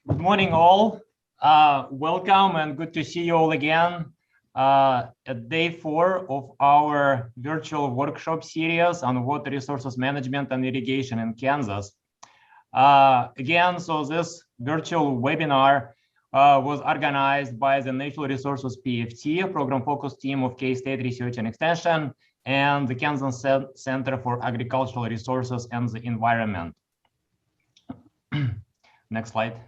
Good morning, all. Welcome and good to see you all again at day 4 of our virtual workshop series on water resources management and irrigation in Kansas. So this virtual webinar was organized by the Natural Resources PFT, program focus team of K-State Research and Extension, and the Kansas Center for Agricultural Resources and the Environment. Next slide.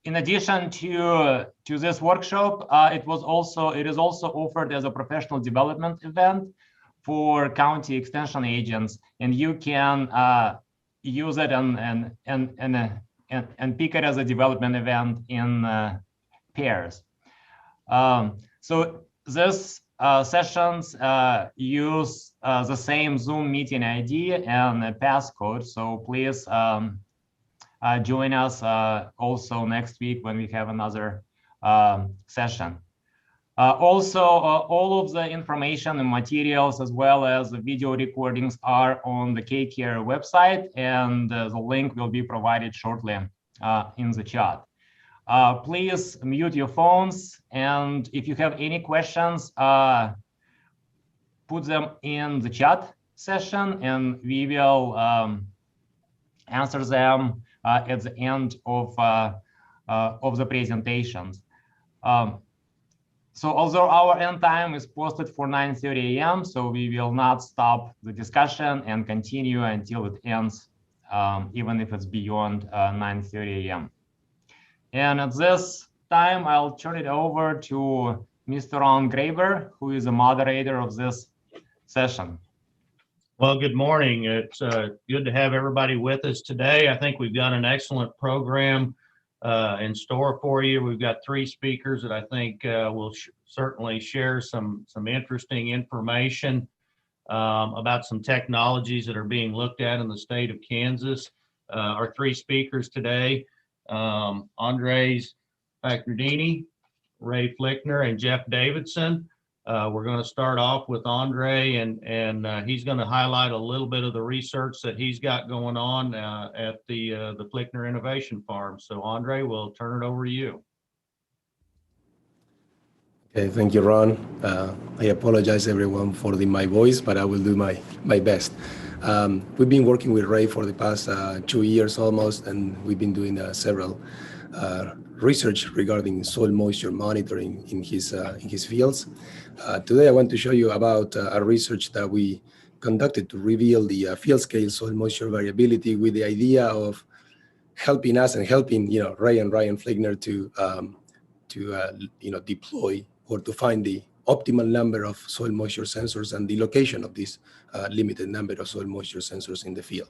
In addition to this workshop, it is also offered as a professional development event for county extension agents, and you can use it and pick it as a development event in pairs. So this sessions use the same Zoom meeting ID and a passcode. So please join us also next week when we have another session. Also, all of the information and materials, as well as the video recordings, are on the KCARE website, and the link will be provided shortly in the chat. Please mute your phones, and if you have any questions, put them in the chat session, and we will answer them at the end of the presentations. So although our end time is posted for 9:30 a.m., so we will not stop the discussion and continue until it ends, even if it's beyond 9:30 a.m. And at this time, I'll turn it over to Mr. Ron Graber, who is the moderator of this session. Well, good morning. It's good to have everybody with us today. I think we've got an excellent program in store for you. We've got 3 speakers that I think will certainly share some interesting information about some technologies that are being looked at in the state of Kansas. Our 3 speakers today, Andres Facardini, Ray Flickner, and Jeff Davidson. We're going to start off with Andre, and he's going to highlight a little bit of the research that he's got going on at the Flickner Innovation Farm. So Andre, we'll turn it over to you. Okay, thank you, Ron. I apologize everyone for my voice, but I will do my best. We've been working with Ray for the past 2 years almost, and we've been doing several research regarding soil moisture monitoring in his fields. Today, I want to show you about a research that we conducted to reveal the field scale soil moisture variability, with the idea of helping us and helping Ray and Ryan Flickner to deploy or to find the optimal number of soil moisture sensors and the location of this limited number of soil moisture sensors in the field.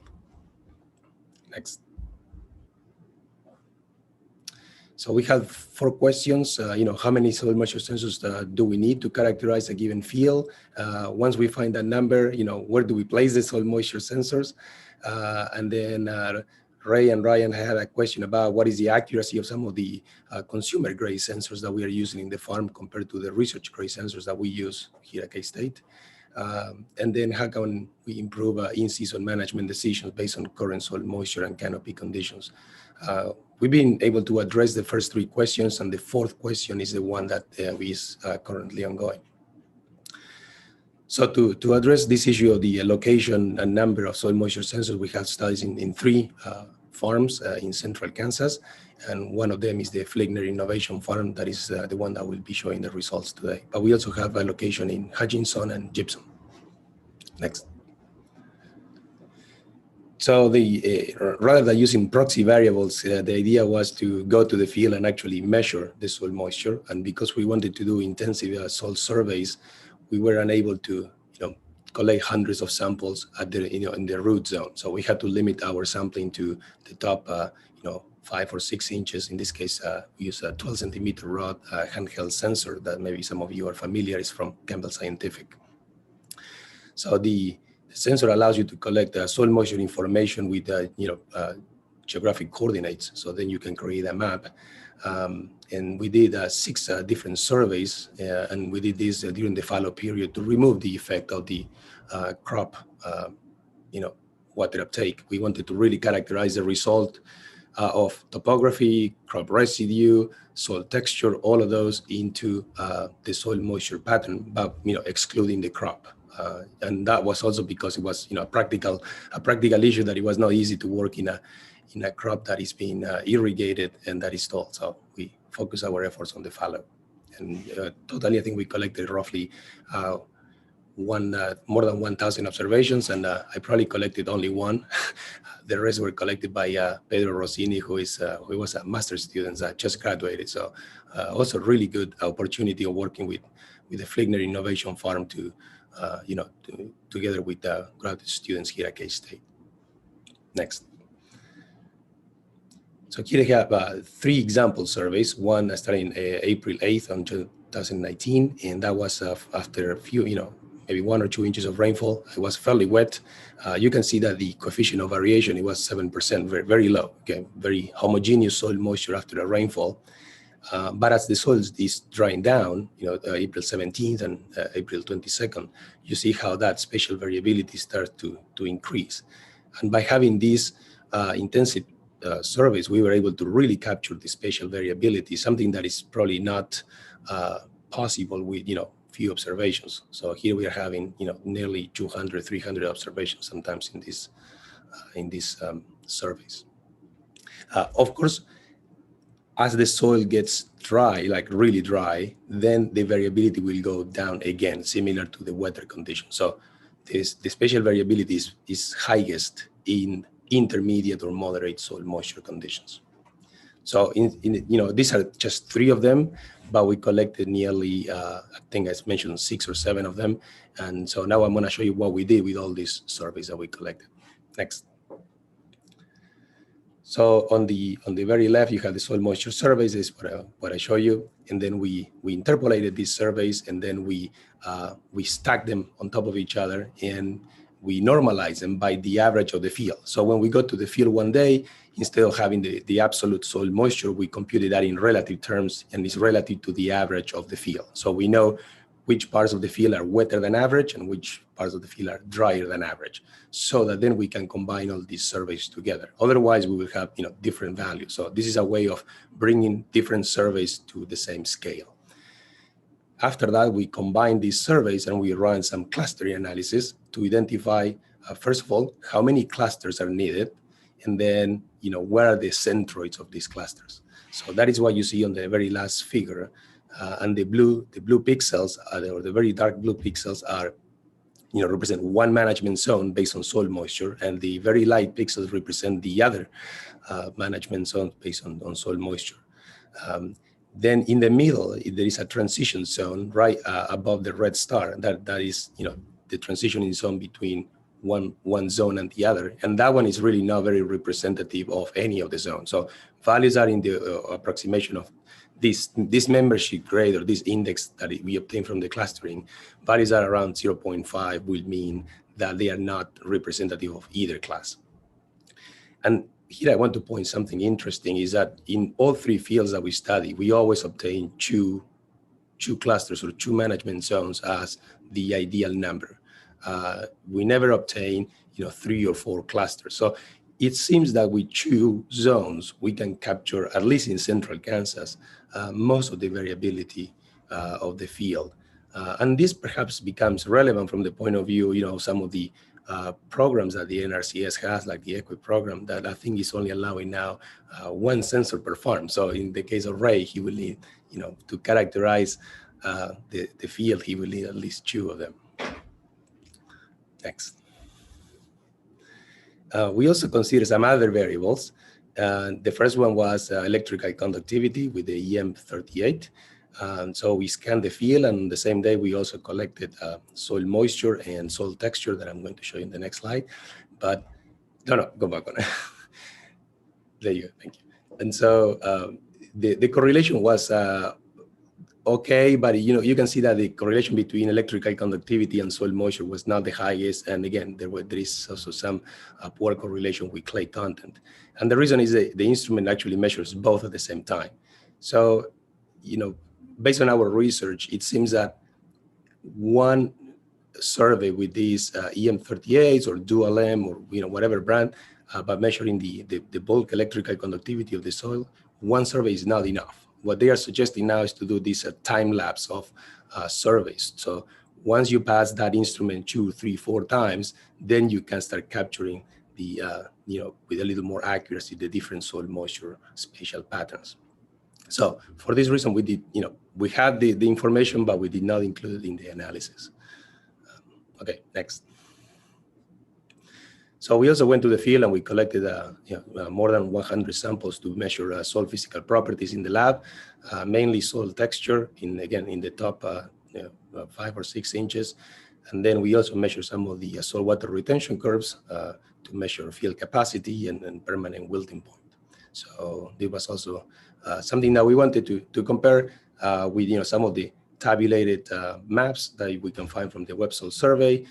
Next. So we have 4 questions. How many soil moisture sensors do we need to characterize a given field? Once we find that number, where do we place the soil moisture sensors? And then Ray and Ryan had a question about what is the accuracy of some of the consumer grade sensors that we are using in the farm compared to the research grade sensors that we use here at K-State. And then how can we improve in-season management decisions based on current soil moisture and canopy conditions? We've been able to address the first 3 questions, and the 4th question is the one that is currently ongoing. So to address this issue of the location and number of soil moisture sensors, we have studies in 3 farms in central Kansas, and one of them is the Flickner Innovation Farm. That is the one that will be showing the results today. But we also have a location in Hutchinson and Gypsum. Next. So rather than using proxy variables, the idea was to go to the field and actually measure the soil moisture. And because we wanted to do intensive soil surveys, we were unable to collect hundreds of samples at the in the root zone. So we had to limit our sampling to the top 5 or 6 inches. In this case, we use a 12 centimeter rod handheld sensor that maybe some of you are familiar. Is from Campbell Scientific. So the sensor allows you to collect soil moisture information with geographic coordinates. So then you can create a map. And we did 6 different surveys, and we did this during the fallow period to remove the effect of the crop, water uptake. We wanted to really characterize the result of topography, crop residue, soil texture, all of those into the soil moisture pattern, but excluding the crop. And that was also because it was a practical issue, that it was not easy to work in a crop that is being irrigated and that is tall. So we focus our efforts on the fallow. And totally, I think we collected roughly more than 1,000 observations, and I probably collected only one. The rest were collected by Pedro Rossini, who was a master's student that just graduated. So also really good opportunity of working with the Flickner Innovation Farm together with graduate students here at K-State. Next. So here I have 3 example surveys. One starting April 8th on 2019, and that was after a few, maybe 1 or 2 inches of rainfall. It was fairly wet. You can see that the coefficient of variation, it was 7%, very, very low. Okay, very homogeneous soil moisture after the rainfall. But as the soil is drying down, April 17th and April 22nd, you see how that spatial variability starts to increase. And by having these intensive surveys, we were able to really capture the spatial variability, something that is probably not possible with few observations. So here we are having nearly 200, 300 observations sometimes in these surveys. Of course, as the soil gets dry, like really dry, then the variability will go down again, similar to the weather conditions. So the spatial variability is highest in intermediate or moderate soil moisture conditions. So these are just 3 of them, but we collected nearly, I think I mentioned 6 or 7 of them. And so now I'm going to show you what we did with all these surveys that we collected. Next. So on the very left, you have the soil moisture surveys. This is what I show you. And then we interpolated these surveys, and then we stacked them on top of each other, and we normalize them by the average of the field. So when we go to the field one day, instead of having the absolute soil moisture, we computed that in relative terms, and it's relative to the average of the field. So we know which parts of the field are wetter than average and which parts of the field are drier than average, so that then we can combine all these surveys together. Otherwise, we will have different values. So this is a way of bringing different surveys to the same scale. After that, we combine these surveys and we run some clustering analysis to identify, first of all, how many clusters are needed, and then where are the centroids of these clusters. So that is what you see on the very last figure. And the blue pixels, or the very dark blue pixels, are represent one management zone based on soil moisture, and the very light pixels represent the other management zone based on soil moisture. Then in the middle, there is a transition zone right above the red star. That is, the transitioning zone between one zone and the other. And that one is really not very representative of any of the zones. So values are in the approximation of this membership grade, or this index that we obtain from the clustering. Values are around 0.5 will mean that they are not representative of either class. And here I want to point something interesting, is that in all 3 fields that we study, we always obtain two clusters or 2 management zones as the ideal number. We never obtain 3 or 4 clusters. So it seems that with 2 zones, we can capture, at least in central Kansas, most of the variability of the field. And this perhaps becomes relevant from the point of view, some of the programs that the NRCS has, like the EQUIP program, that I think is only allowing now 1 sensor per farm. So in the case of Ray, he will need, to characterize the field, he will need at least 2 of them. Next. We also consider some other variables. The first one was electrical conductivity with the EM38. So we scanned the field, and on the same day, we also collected soil moisture and soil texture that I'm going to show you in the next slide. But no, go back on. There you go, thank you. And so the correlation was okay, but you can see that the correlation between electrical conductivity and soil moisture was not the highest. And again, there is also some poor correlation with clay content. And the reason is that the instrument actually measures both at the same time. So, based on our research, it seems that one survey with these EM38s or dual M or whatever brand, but measuring the bulk electrical conductivity of the soil, one survey is not enough. What they are suggesting now is to do this time lapse of surveys. So once you pass that instrument 2, 3, 4 times, then you can start capturing the with a little more accuracy the different soil moisture spatial patterns. So for this reason, we did we had the information, but we did not include it in the analysis. Okay, next. So we also went to the field and we collected more than 100 samples to measure soil physical properties in the lab, mainly soil texture in the top 5 or 6 inches. And then we also measure some of the soil water retention curves to measure field capacity and permanent wilting point. So this was also something that we wanted to compare with some of the tabulated maps that we can find from the web soil survey,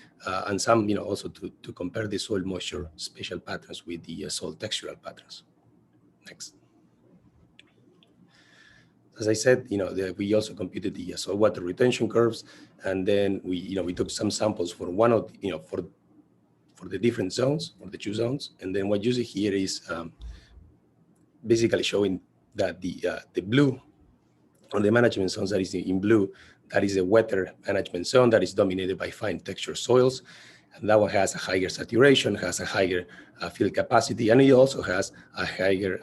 and some also to compare the soil moisture spatial patterns with the soil textural patterns. Next. As I said, we also computed the soil water retention curves, and then we took some samples for one of for the different zones, or the 2 zones, and then what you see here is basically showing that the blue on the management zones that is in blue, that is a wetter management zone that is dominated by fine texture soils, and that one has a higher saturation, has a higher field capacity, and it also has a higher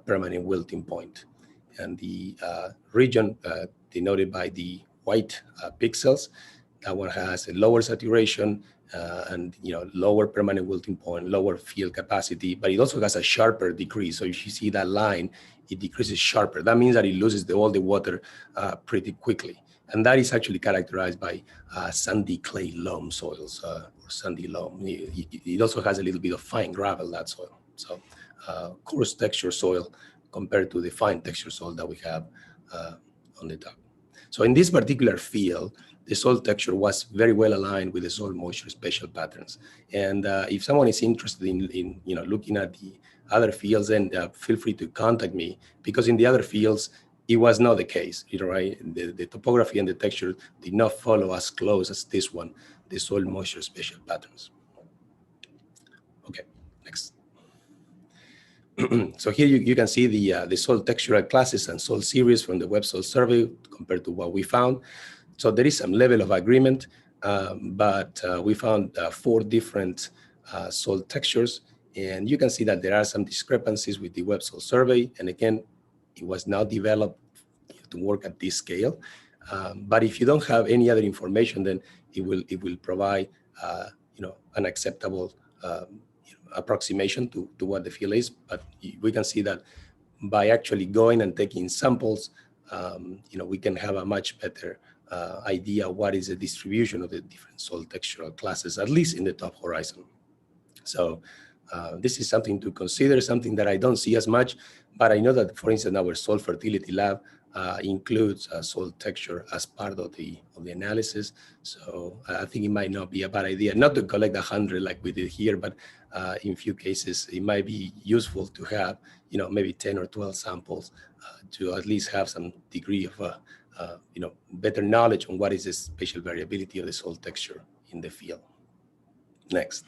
permanent wilting point. And the region denoted by the white pixels, that one has a lower saturation and lower permanent wilting point, lower field capacity, but it also has a sharper decrease. So if you see that line, it decreases sharper. That means that it loses all the water pretty quickly. And that is actually characterized by sandy clay loam soils or sandy loam. It also has a little bit of fine gravel, that soil. So coarse texture soil compared to the fine texture soil that we have on the top. So in this particular field, the soil texture was very well aligned with the soil moisture spatial patterns. And if someone is interested in looking at the other fields, then feel free to contact me, because in the other fields, it was not the case, right? The topography and the texture did not follow as close as this one, the soil moisture spatial patterns. Okay, next. So here you can see the soil textural classes and soil series from the web soil survey compared to what we found. So there is some level of agreement, but we found 4 different soil textures, and you can see that there are some discrepancies with the web soil survey. And again, it was not developed to work at this scale. But if you don't have any other information, then it will provide an acceptable approximation to what the field is. But we can see that by actually going and taking samples, we can have a much better idea what is the distribution of the different soil textural classes, at least in the top horizon. So this is something to consider, something that I don't see as much, but I know that, for instance, our soil fertility lab includes soil texture as part of the analysis. So I think it might not be a bad idea not to collect 100 like we did here, but in few cases it might be useful to have maybe 10 or 12 samples to at least have some degree of better knowledge on what is the spatial variability of the soil texture in the field. Next.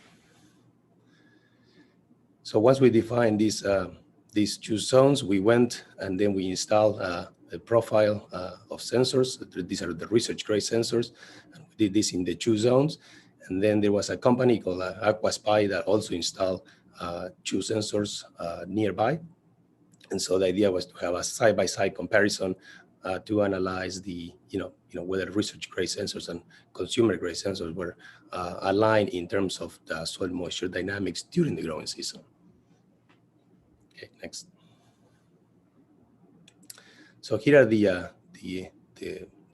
So once we define these 2 zones, we went and then we installed a profile of sensors. These are the research grade sensors, and we did this in the 2 zones. And then there was a company called AquaSpy that also installed 2 sensors nearby. And so the idea was to have a side-by-side comparison to analyze the, whether research grade sensors and consumer grade sensors were aligned in terms of the soil moisture dynamics during the growing season. Okay, next. So here are the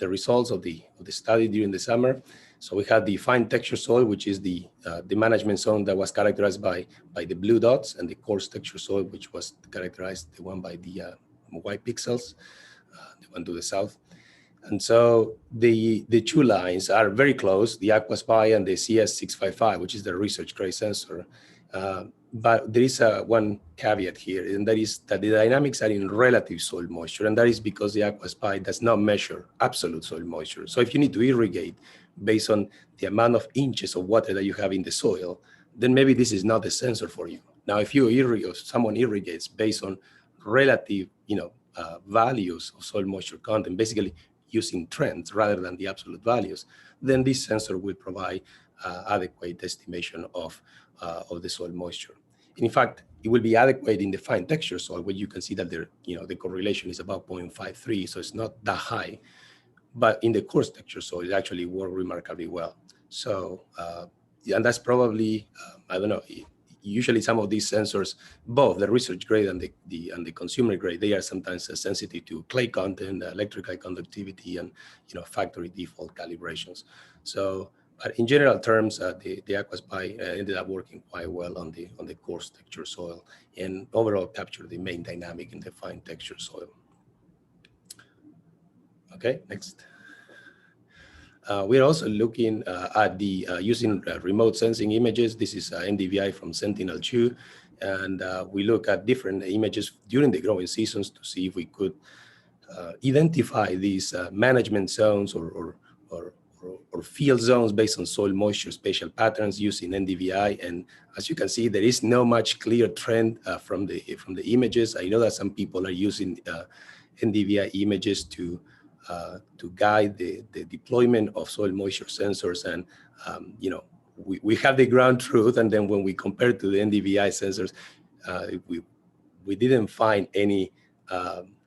results of the study during the summer. So we had the fine texture soil, which is the management zone that was characterized by the blue dots, and the coarse texture soil, which was characterized, the one by the white pixels, the one to the south. And so the 2 lines are very close, the AquaSpy and the CS655, which is the research grade sensor. But there is one caveat here, and that is that the dynamics are in relative soil moisture, and that is because the AquaSpy does not measure absolute soil moisture. So if you need to irrigate based on the amount of inches of water that you have in the soil, then maybe this is not the sensor for you. Now, if you irrigate, someone irrigates based on relative, values of soil moisture content, basically using trends rather than the absolute values, then this sensor will provide adequate estimation of the soil moisture. In fact, it will be adequate in the fine texture soil, where you can see that there, the correlation is about 0.53, so it's not that high. But in the coarse texture soil, it actually worked remarkably well. So, and that's probably, I don't know, usually some of these sensors, both the research grade and the consumer grade, they are sometimes sensitive to clay content, electrical conductivity, and factory default calibrations. So, but in general terms, the AquaSpy ended up working quite well on the coarse texture soil, and overall captured the main dynamic in the fine texture soil. Okay, next. We're also looking at the using remote sensing images. This is NDVI from Sentinel-2, and we look at different images during the growing seasons to see if we could identify these management zones or field zones based on soil moisture spatial patterns using NDVI. And as you can see, there is no much clear trend from the images. I know that some people are using NDVI images to guide the deployment of soil moisture sensors, and we have the ground truth, and then when we compare to the NDVI sensors, we didn't find any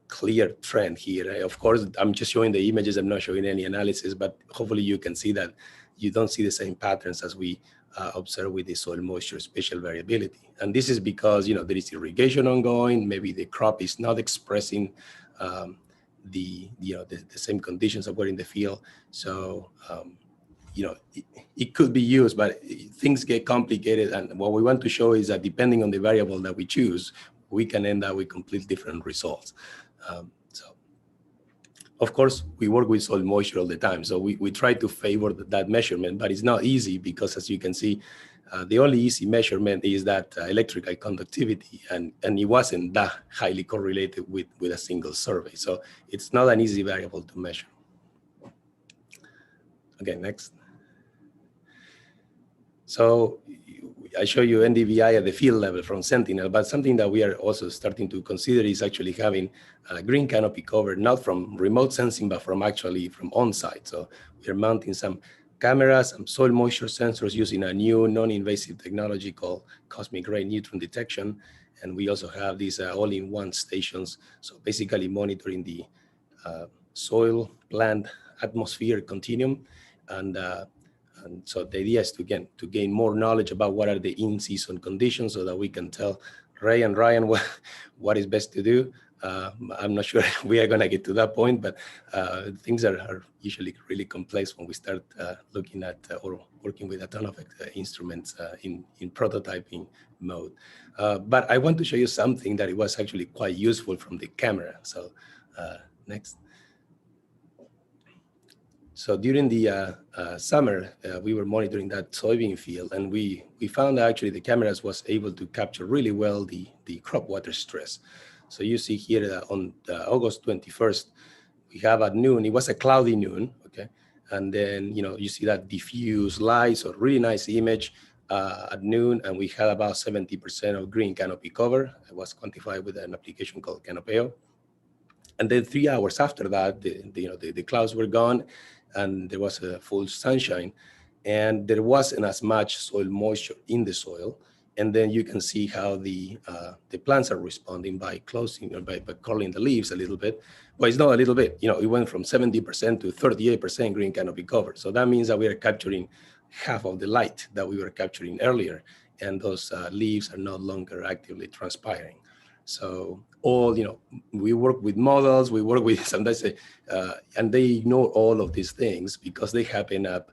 clear trend here. Of course, I'm just showing the images, I'm not showing any analysis, but hopefully you can see that you don't see the same patterns as we observe with the soil moisture spatial variability. And this is because there is irrigation ongoing, maybe the crop is not expressing the same conditions that were in the field. So it could be used, but things get complicated, and what we want to show is that depending on the variable that we choose, we can end up with completely different results. So of course we work with soil moisture all the time, so we try to favor that measurement, but it's not easy because, as you can see, the only easy measurement is that electrical conductivity, and it wasn't that highly correlated with a single survey. So it's not an easy variable to measure. Okay, next. So I show you NDVI at the field level from Sentinel, but something that we are also starting to consider is actually having green canopy cover, not from remote sensing, but from on-site. So we are mounting some cameras, some soil moisture sensors using a new non-invasive technology called cosmic ray neutron detection. And we also have these all-in-one stations. So basically monitoring the soil, plant, atmosphere continuum. And so the idea is to gain more knowledge about what are the in-season conditions, so that we can tell Ray and Ryan what is best to do. I'm not sure we are going to get to that point, but things are usually really complex when we start looking at or working with a ton of instruments in prototyping mode. But I want to show you something that it was actually quite useful from the camera. So next. So during the summer, we were monitoring that soybean field, and we found that actually the cameras was able to capture really well the crop water stress. So you see here on August 21st, we have at noon, it was a cloudy noon, okay? And then, you see that diffuse light, so really nice image at noon, and we had about 70% of green canopy cover. It was quantified with an application called Canopeo. And then 3 hours after that, the clouds were gone, and there was a full sunshine, and there wasn't as much soil moisture in the soil. And then you can see how the plants are responding by closing or by curling the leaves a little bit. Well, it's not a little bit, it went from 70% to 38% green canopy cover. So that means that we are capturing half of the light that we were capturing earlier, and those leaves are no longer actively transpiring. So we work with models, we work with sometimes, and they ignore all of these things because they happen at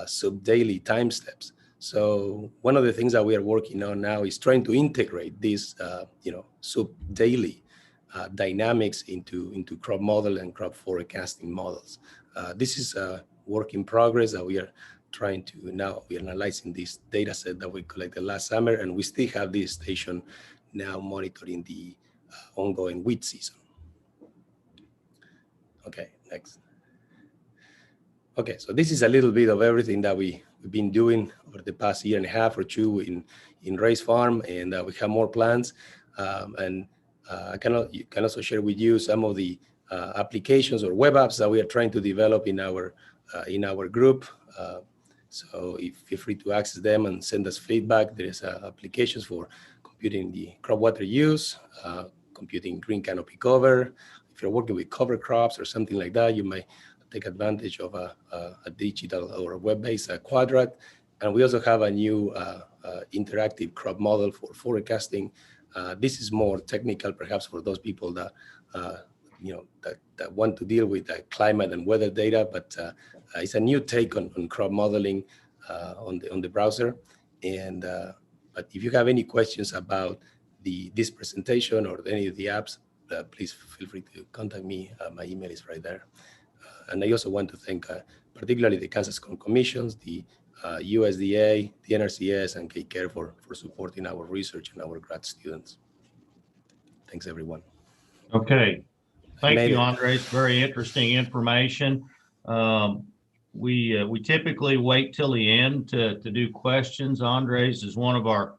sub-daily time steps. So one of the things that we are working on now is trying to integrate these, sub-daily dynamics into crop model and crop forecasting models. This is a work in progress that we are trying to now, we're analyzing this data set that we collected last summer, and we still have this station now monitoring the ongoing wheat season. Okay, next. Okay, so this is a little bit of everything that we've been doing over the past year and a half or two in Race Farm, and we have more plans. I can also share with you some of the applications or web apps that we are trying to develop in our group. So feel free to access them and send us feedback. There's applications for computing the crop water use, computing green canopy cover. If you're working with cover crops or something like that, you may take advantage of a digital or a web-based quadrat. And we also have a new interactive crop model for forecasting. This is more technical, perhaps, for those people that that want to deal with climate and weather data, but it's a new take on crop modeling on the browser. And but if you have any questions about this presentation or any of the apps, please feel free to contact me. My email is right there. And I also want to thank particularly the Kansas Corn Commissions, the USDA, the NRCS, and KCARE for supporting our research and our grad students. Thanks, everyone. Okay. Thank you, Andres. Very interesting information. We typically wait till the end to do questions. Andres is one of our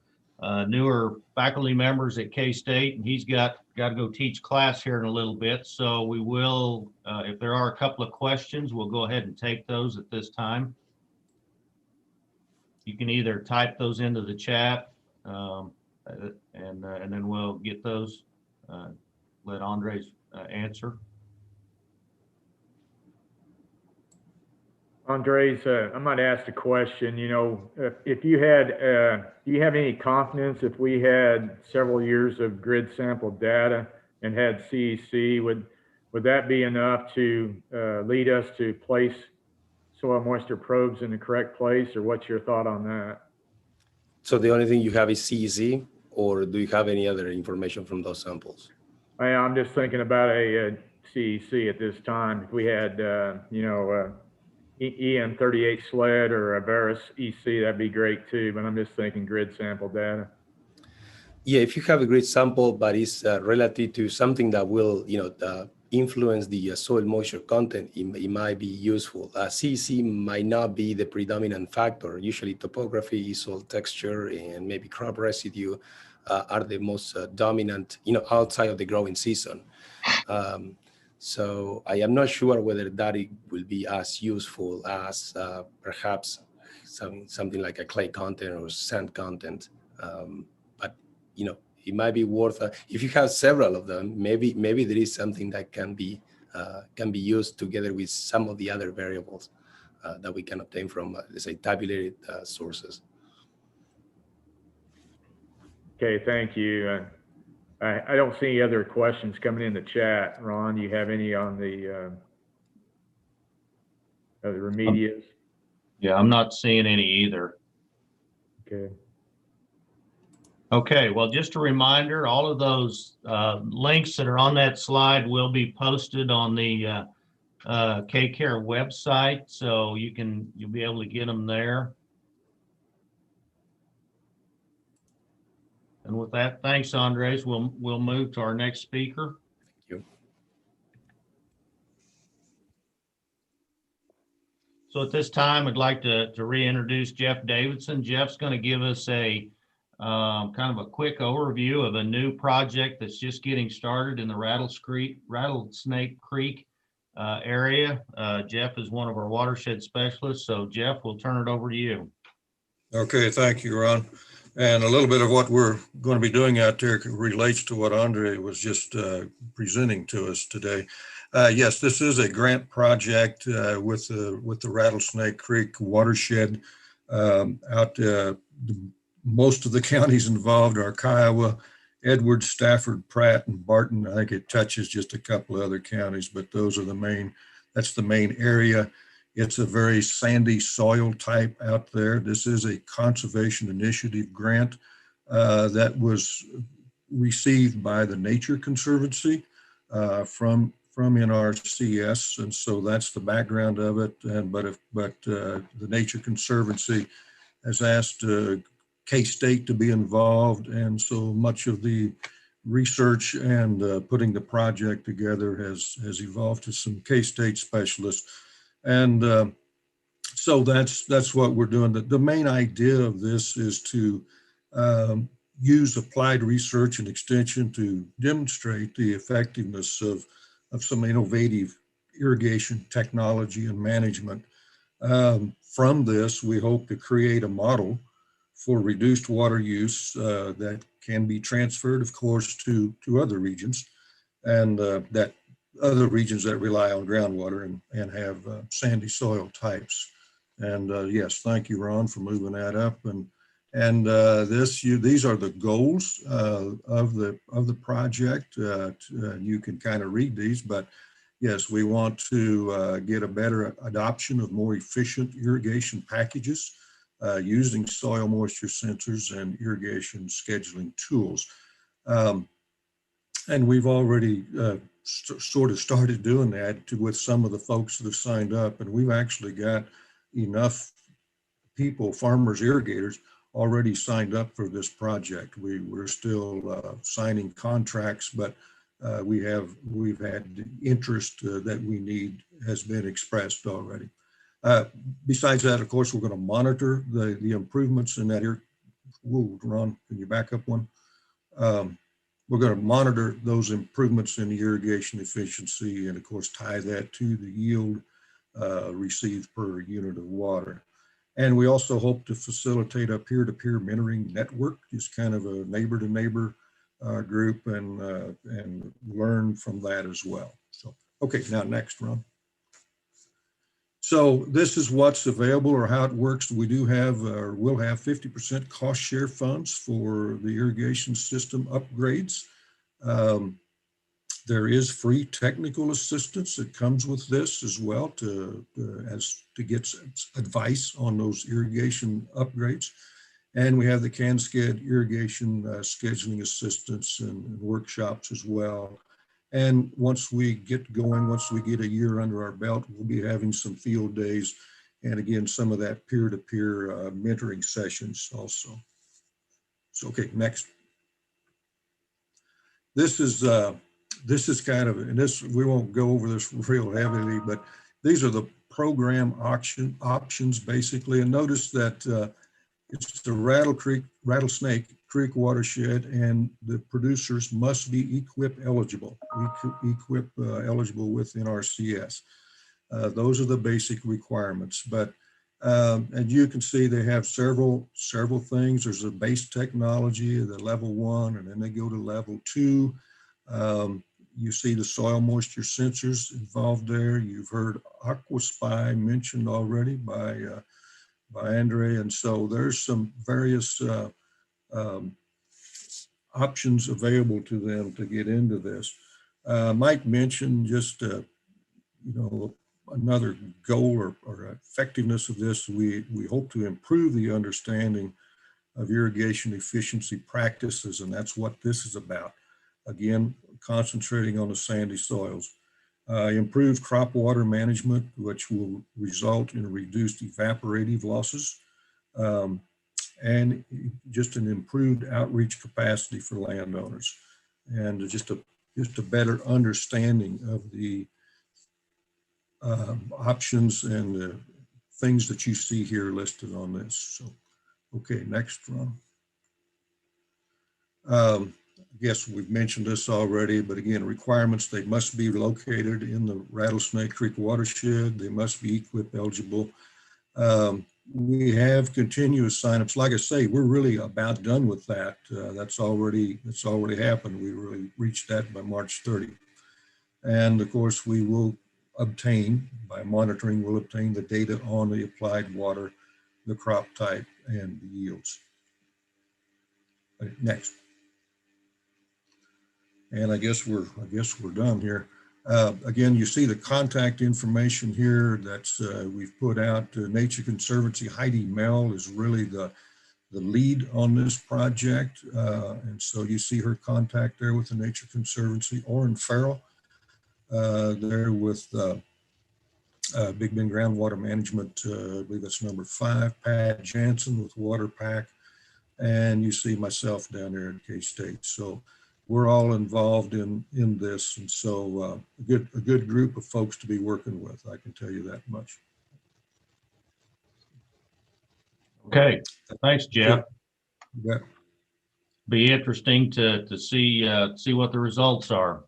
newer faculty members at K-State, and he's got to go teach class here in a little bit. So we will, if there are a couple of questions, we'll go ahead and take those at this time. You can either type those into the chat, and then we'll get those. Let Andres answer. Andres, I might ask a question. You know, if you had, do you have any confidence if we had several years of grid sample data and had CEC, would that be enough to lead us to place soil moisture probes in the correct place, or what's your thought on that? So the only thing you have is CEC, or do you have any other information from those samples? I'm just thinking about a CEC at this time. If we had, EN38 sled or a Veris EC, that'd be great too, but I'm just thinking grid sample data. Yeah, if you have a grid sample, but it's relative to something that will, influence the soil moisture content, it might be useful. CEC might not be the predominant factor. Usually topography, soil texture, and maybe crop residue are the most dominant, outside of the growing season. So I am not sure whether that will be as useful as perhaps something like a clay content or sand content. But it might be worth if you have several of them. Maybe there is something that can be used together with some of the other variables that we can obtain from, let's say, tabulated sources. Okay, thank you. I don't see any other questions coming in the chat. Ron, do you have any on the remedias? Yeah, I'm not seeing any either. Okay. Okay, well, just a reminder, all of those links that are on that slide will be posted on the KCARE website, so you'll be able to get them there. And with that, thanks, Andres. We'll move to our next speaker. Thank you. So at this time, I'd like to reintroduce Jeff Davidson. Jeff's going to give us a kind of a quick overview of a new project that's just getting started in the Rattlesnake Creek area. Jeff is one of our watershed specialists. So Jeff, we'll turn it over to you. Okay, thank you, Ron. And a little bit of what we're going to be doing out there relates to what Andre was just presenting to us today. Yes, this is a grant project with the Rattlesnake Creek watershed. Most of the counties involved are Kiowa, Edwards, Stafford, Pratt, and Barton. I think it touches just a couple of other counties, but those are that's the main area. It's a very sandy soil type out there. This is a conservation initiative grant that was received by the Nature Conservancy from NRCS, and so that's the background of it. But the Nature Conservancy has asked K-State to be involved, and so much of the research and putting the project together has evolved to some K-State specialists. And So that's what we're doing. The main idea of this is to use applied research and extension to demonstrate the effectiveness of some innovative irrigation technology and management. From this, we hope to create a model for reduced water use that can be transferred, of course, to other regions, and that other regions that rely on groundwater and have sandy soil types. And yes, thank you, Ron, for moving that up. And these are the goals of the project. You can kind of read these, but yes, we want to get a better adoption of more efficient irrigation packages using soil moisture sensors and irrigation scheduling tools. And we've already sort of started doing that with some of the folks that have signed up, and we've actually got enough people, farmers, irrigators, already signed up for this project. We're still signing contracts, but we've had interest that we need has been expressed already. Besides that, of course, we're going to monitor the improvements in that. Whoa, Ron, can you back up one? We're going to monitor those improvements in the irrigation efficiency and, of course, tie that to the yield received per unit of water. And we also hope to facilitate a peer-to-peer mentoring network, just kind of a neighbor-to-neighbor group, and learn from that as well. So, okay, now next, Ron. So this is what's available or how it works. We do have, or will have 50% cost share funds for the irrigation system upgrades. There is free technical assistance that comes with this as well to get advice on those irrigation upgrades. And we have the CanSched irrigation scheduling assistance and workshops as well. And once we get going, once we get a year under our belt, we'll be having some field days and again, some of that peer-to-peer mentoring sessions also. So, okay, next. This is kind of, and this, we won't go over this real heavily, but these are the program options basically. And notice that it's the Rattlesnake Creek watershed, and the producers must be EQIP eligible, eligible with NRCS. Those are the basic requirements. But and you can see they have several things. There's a base technology, the level 1, and then they go to level 2. You see the soil moisture sensors involved there. You've heard AquaSpy mentioned already by Andre, and so there's some various options available to them to get into this. Might mention just another goal or effectiveness of this. We hope to improve the understanding of irrigation efficiency practices, and that's what this is about. Again, concentrating on the sandy soils. Improved crop water management, which will result in reduced evaporative losses, and just an improved outreach capacity for landowners, and just a better understanding of the options and the things that you see here listed on this. So, okay, next, Ron. I guess we've mentioned this already, but again, requirements: they must be located in the Rattlesnake Creek watershed. They must be EQIP eligible. We have continuous signups. Like I say, we're really about done with that. That's already happened. We really reached that by March 30. And of course, we will obtain, by monitoring, we'll obtain the data on the applied water, the crop type, and the yields. Next. And I guess we're done here. Again, you see the contact information here that's we've put out. Nature Conservancy, Heidi Mell is really the lead on this project. And so you see her contact there with the Nature Conservancy. Orrin Farrell there with Big Bend Groundwater Management, I believe that's number 5. Pat Jansen with WaterPack. And you see myself down there at K-State. So we're all involved in this, and so a good group of folks to be working with. I can tell you that much. Okay, thanks, Jeff. Yeah. Be interesting to see what the results are.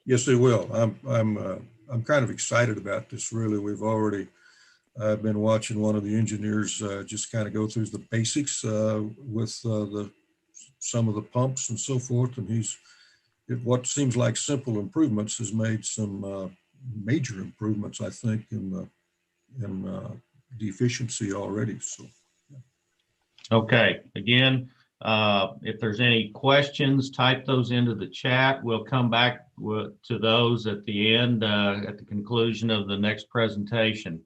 Yes, they will. I'm kind of excited about this. Really, I've been watching one of the engineers just kind of go through the basics with some of the pumps and so forth, and what seems like simple improvements has made some major improvements, I think, in the efficiency already. So, Okay, again, if there's any questions, type those into the chat. We'll come back to those at the end, at the conclusion of the next presentation.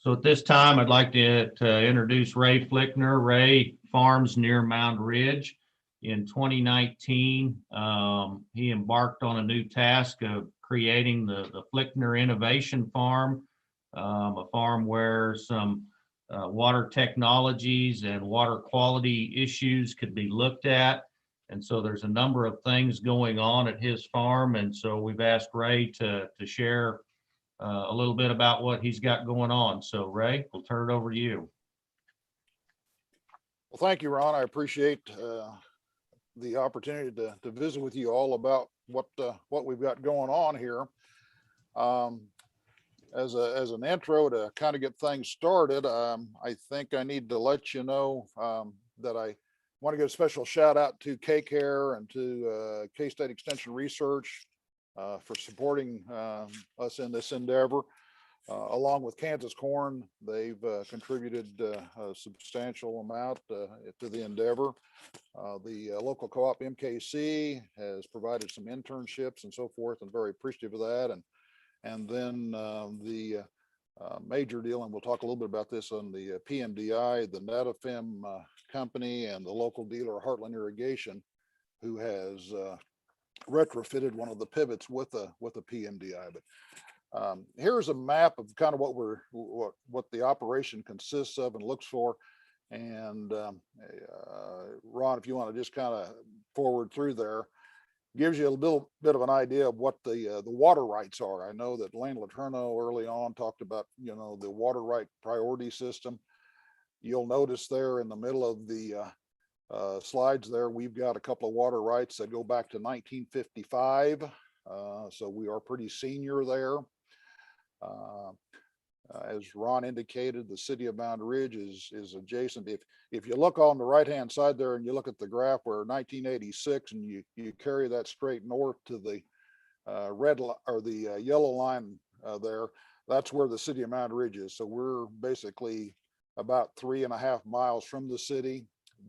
So at this time, I'd like to introduce Ray Flickner. Ray farms near Moundridge. In 2019, he embarked on a new task of creating the Flickner Innovation Farm, a farm where some water technologies and water quality issues could be looked at. And so there's a number of things going on at his farm. And so we've asked Ray to share a little bit about what he's got going on. So Ray, we'll turn it over to you. Well, thank you, Ron. I appreciate the opportunity to visit with you all about what we've got going on here. As an intro to kind of get things started, I think I need to let you know that I want to give a special shout out to K-Care and to K-State Extension Research for supporting us in this endeavor. Along with Kansas Corn, they've contributed a substantial amount to the endeavor. The local co-op MKC has provided some internships and so forth, and very appreciative of that. And then the major deal, and we'll talk a little bit about this on the PMDI, the Netafim company, and the local dealer Heartland Irrigation, who has retrofitted one of the pivots with a PMDI. But here's a map of kind of what the operation consists of and looks for. And Ron, if you want to just kind of forward through there, gives you a little bit of an idea of what the water rights are. I know that Lane Letourneau early on talked about, the water right priority system. You'll notice there in the middle of the slides there, we've got a couple of water rights that go back to 1955. So we are pretty senior there. As Ron indicated, the city of Moundridge is adjacent. If you look on the right-hand side there and you look at the graph where 1986 and you carry that straight north to the yellow line there, that's where the city of Moundridge is. So we're basically about 3.5 miles from the city.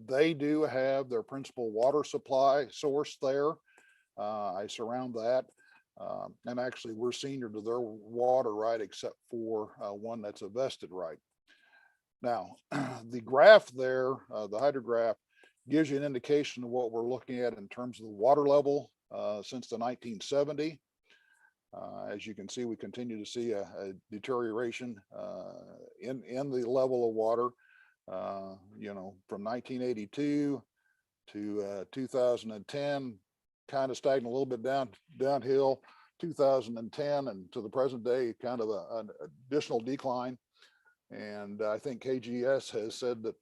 They do have their principal water supply source there. I surround that. And actually we're senior to their water right, except for one that's a vested right. Now, the graph there, the hydrograph, gives you an indication of what we're looking at in terms of the water level since the 1970. As you can see, we continue to see a deterioration in the level of water, from 1982 to 2010. Kind of stagnant, a little bit downhill, 2010 and to the present day, kind of an additional decline. And I think KGS has said that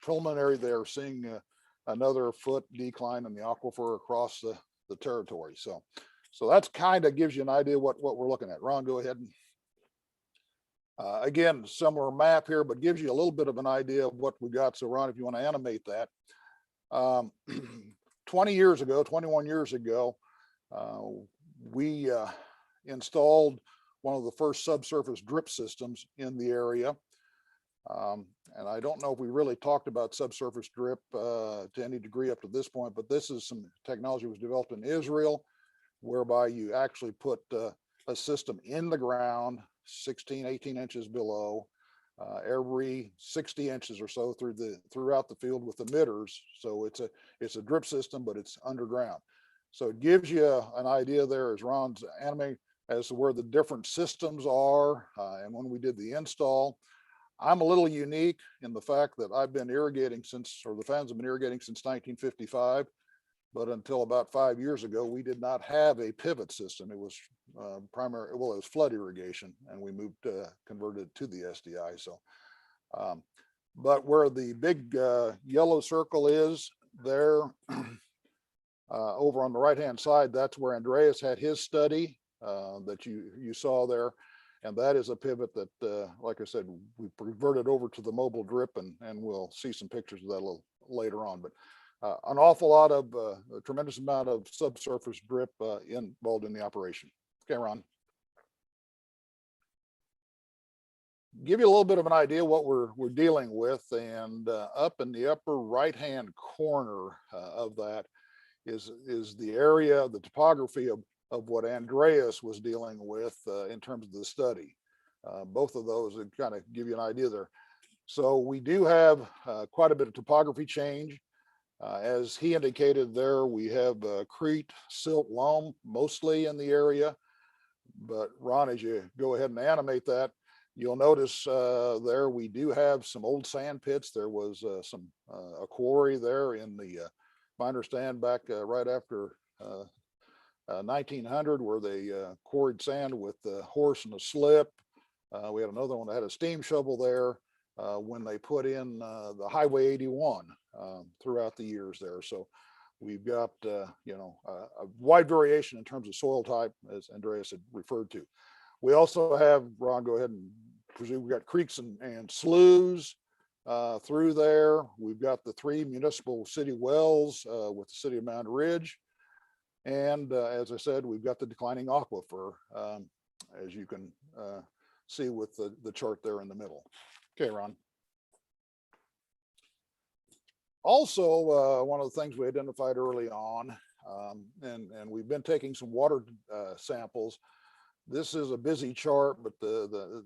preliminary, they're seeing another foot decline in the aquifer across the territory. So that's kind of gives you an idea what we're looking at. Ron, go ahead. Again, similar map here, but gives you a little bit of an idea of what we got. So Ron, if you want to animate that. 21 years ago, we installed one of the first subsurface drip systems in the area. And I don't know if we really talked about subsurface drip to any degree up to this point, but this is some technology that was developed in Israel, whereby you actually put a system in the ground, 16, 18 inches below, every 60 inches or so throughout the field with emitters. So it's a drip system, but it's underground. So it gives you an idea there, as Ron's animating, as to where the different systems are. And when we did the install, I'm a little unique in the fact that I've been irrigating the fans have been irrigating since 1955. But until about 5 years ago, we did not have a pivot system. It was it was flood irrigation, and we converted to the SDI. So, but where the big yellow circle is there, over on the right-hand side, that's where Andreas had his study that you saw there. And that is a pivot that, like I said, we converted over to the mobile drip, and we'll see some pictures of that a little later on. But an awful lot of, a tremendous amount of subsurface drip involved in the operation. Okay, Ron. Give you a little bit of an idea what we're dealing with, and up in the upper right-hand corner of that is the area, the topography of what Andreas was dealing with in terms of the study. Both of those would kind of give you an idea there. So we do have quite a bit of topography change. As he indicated there, we have crete, silt, loam mostly in the area. But Ron, as you go ahead and animate that, you'll notice there we do have some old sand pits. There was a quarry there in the, if I understand, back right after 1900, where they quarried sand with the horse and a slip. We had another one that had a steam shovel there when they put in the Highway 81 throughout the years there. So we've got you know, a wide variation in terms of soil type, as Andreas had referred to. We also have, Ron, go ahead and presume, we've got creeks and sloughs through there. We've got the 3 municipal city wells with the city of Moundridge. And as I said, we've got the declining aquifer, as you can see with the chart there in the middle. Okay, Ron. Also, one of the things we identified early on, and we've been taking some water samples. This is a busy chart, but the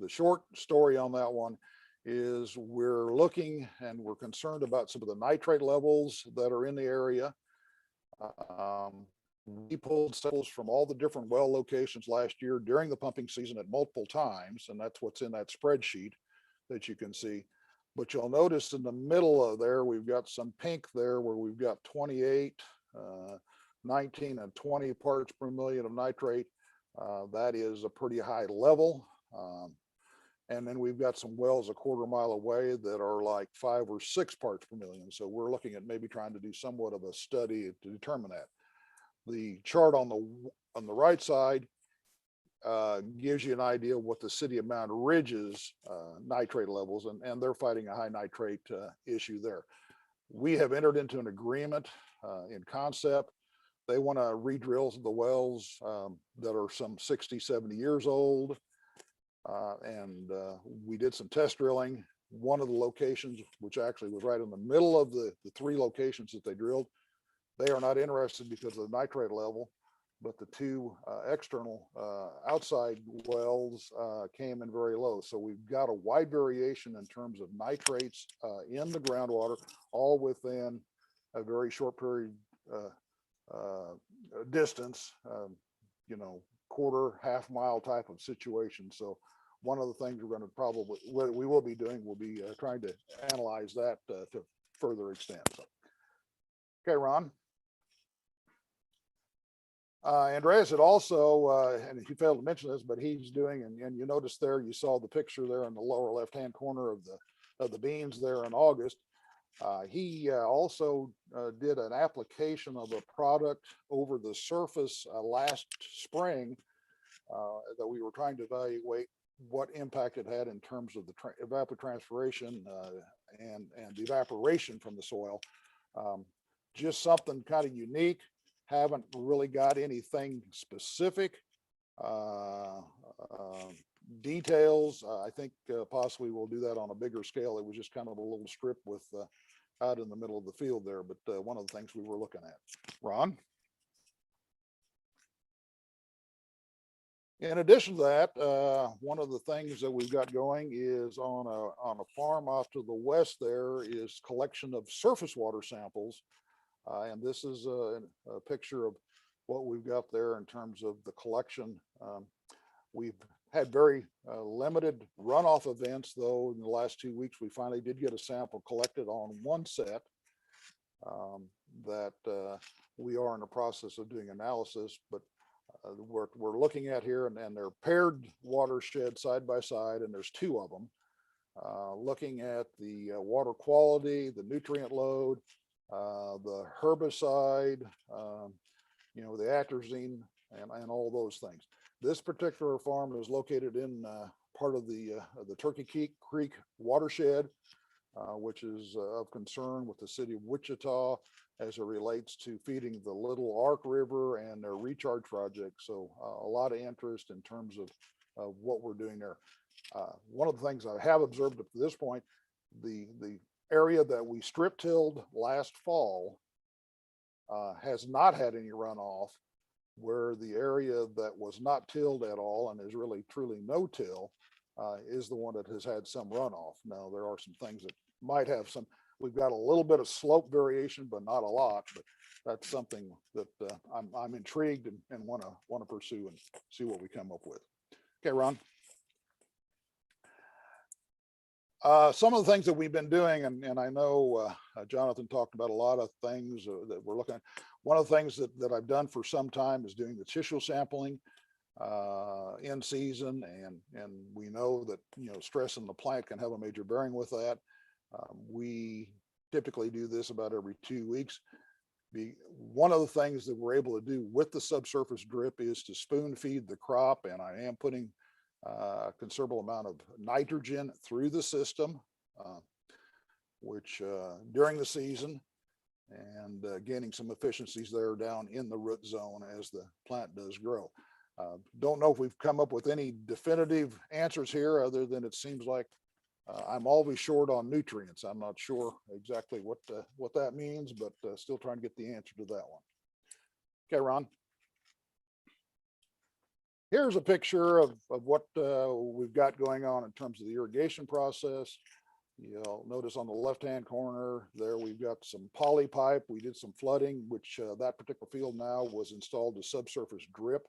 short story on that one is we're looking and we're concerned about some of the nitrate levels that are in the area. We pulled samples from all the different well locations last year during the pumping season at multiple times, and that's what's in that spreadsheet that you can see. But you'll notice in the middle of there, we've got some pink there where we've got 28, 19, and 20 parts per million of nitrate. That is a pretty high level. And then we've got some wells a quarter mile away that are like 5 or 6 parts per million. So we're looking at maybe trying to do somewhat of a study to determine that. The chart on the right side gives you an idea of what the city of Moundridge's nitrate levels, and they're fighting a high nitrate issue there. We have entered into an agreement in concept. They want to re-drill the wells that are some 60, 70 years old. And we did some test drilling. One of the locations, which actually was right in the middle of the 3 locations that they drilled, they are not interested because of the nitrate level, but the 2 external outside wells came in very low. So we've got a wide variation in terms of nitrates in the groundwater, all within a very short period distance, you know, quarter, half mile type of situation. So one of the things we're going to probably, what we will be doing, will be trying to analyze that to further extent. So, okay, Ron. Andreas had also, and he failed to mention this, but he's doing, and you notice there, you saw the picture there in the lower left-hand corner of the beans there in August. He also did an application of a product over the surface last spring that we were trying to evaluate what impact it had in terms of the evapotranspiration and evaporation from the soil. Just something kind of unique. Haven't really got anything specific details. I think possibly we'll do that on a bigger scale. It was just kind of a little strip with out in the middle of the field there, but one of the things we were looking at. Ron? In addition to that, one of the things that we've got going is on a farm off to the west there is collection of surface water samples. And this is a picture of what we've got there in terms of the collection. We've had very limited runoff events, though. In the last 2 weeks, we finally did get a sample collected on one set. that we are in the process of doing analysis, but we're looking at here, and they're paired watersheds side by side, and there's two of them. Looking at the water quality, the nutrient load, the herbicide, the atrazine, and all those things. This particular farm is located in part of the Turkey Creek watershed, which is of concern with the city of Wichita as it relates to feeding the Little Ark River and their recharge project. So a lot of interest in terms of what we're doing there. One of the things I have observed up to this point, the area that we strip tilled last fall has not had any runoff, where the area that was not tilled at all and is really truly no till is the one that has had some runoff. Now, there are some things that might have some, we've got a little bit of slope variation, but not a lot, but that's something that I'm intrigued and want to pursue and see what we come up with. Okay, Ron. Some of the things that we've been doing, and I know Jonathan talked about a lot of things that we're looking at. One of the things that I've done for some time is doing the tissue sampling in season, and we know that stress in the plant can have a major bearing with that. We typically do this about every 2 weeks. One of the things that we're able to do with the subsurface drip is to spoon feed the crop, and I am putting a considerable amount of nitrogen through the system, which during the season, and gaining some efficiencies there down in the root zone as the plant does grow. Don't know if we've come up with any definitive answers here, other than it seems like I'm always short on nutrients. I'm not sure exactly what that means, but still trying to get the answer to that one. Okay, Ron. Here's a picture of what we've got going on in terms of the irrigation process. You'll notice on the left-hand corner there, we've got some poly pipe. We did some flooding, which that particular field now was installed as subsurface drip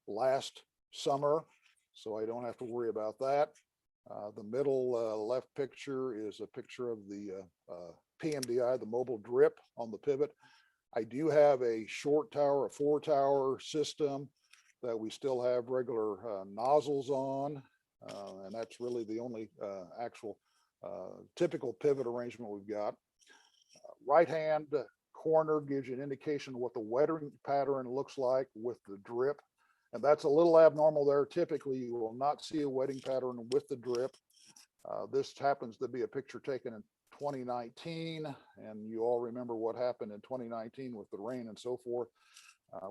last summer, so I don't have to worry about that. The middle left picture is a picture of the PMDI, the mobile drip on the pivot. I do have a short tower, a 4-tower system that we still have regular nozzles on, and that's really the only actual typical pivot arrangement we've got. Right-hand corner gives you an indication of what the wetting pattern looks like with the drip, and that's a little abnormal there. Typically, you will not see a wetting pattern with the drip. This happens to be a picture taken in 2019, and you all remember what happened in 2019 with the rain and so forth.